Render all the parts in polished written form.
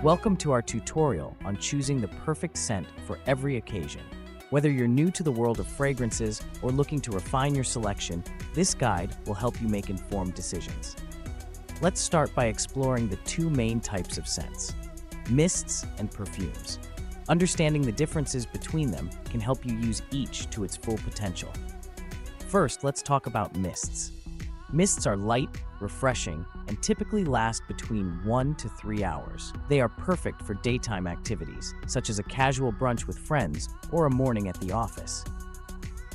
Welcome to our tutorial on choosing the perfect scent for every occasion. Whether you're new to the world of fragrances or looking to refine your selection, this guide will help you make informed decisions. Let's start by exploring the two main types of scents, mists and perfumes. Understanding the differences between them can help you use each to its full potential. First, let's talk about mists. Mists are light, refreshing, and typically last between 1 to 3 hours. They are perfect for daytime activities, such as a casual brunch with friends or a morning at the office.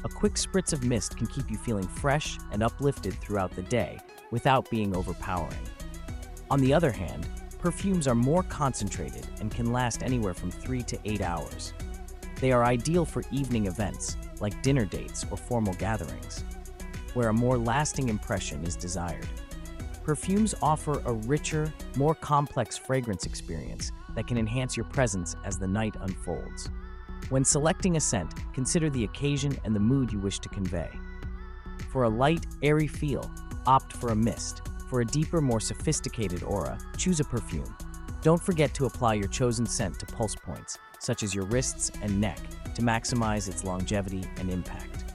A quick spritz of mist can keep you feeling fresh and uplifted throughout the day without being overpowering. On the other hand, perfumes are more concentrated and can last anywhere from 3 to 8 hours. They are ideal for evening events, like dinner dates or formal gatherings, where a more lasting impression is desired. Perfumes offer a richer, more complex fragrance experience that can enhance your presence as the night unfolds. When selecting a scent, consider the occasion and the mood you wish to convey. For a light, airy feel, opt for a mist. For a deeper, more sophisticated aura, choose a perfume. Don't forget to apply your chosen scent to pulse points, such as your wrists and neck, to maximize its longevity and impact.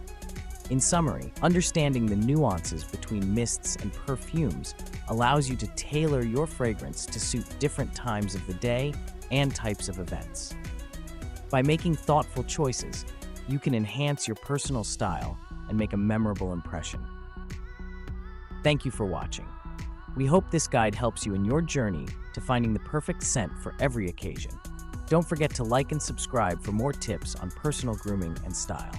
In summary, understanding the nuances between mists and perfumes allows you to tailor your fragrance to suit different times of the day and types of events. By making thoughtful choices, you can enhance your personal style and make a memorable impression. Thank you for watching. We hope this guide helps you in your journey to finding the perfect scent for every occasion. Don't forget to like and subscribe for more tips on personal grooming and style.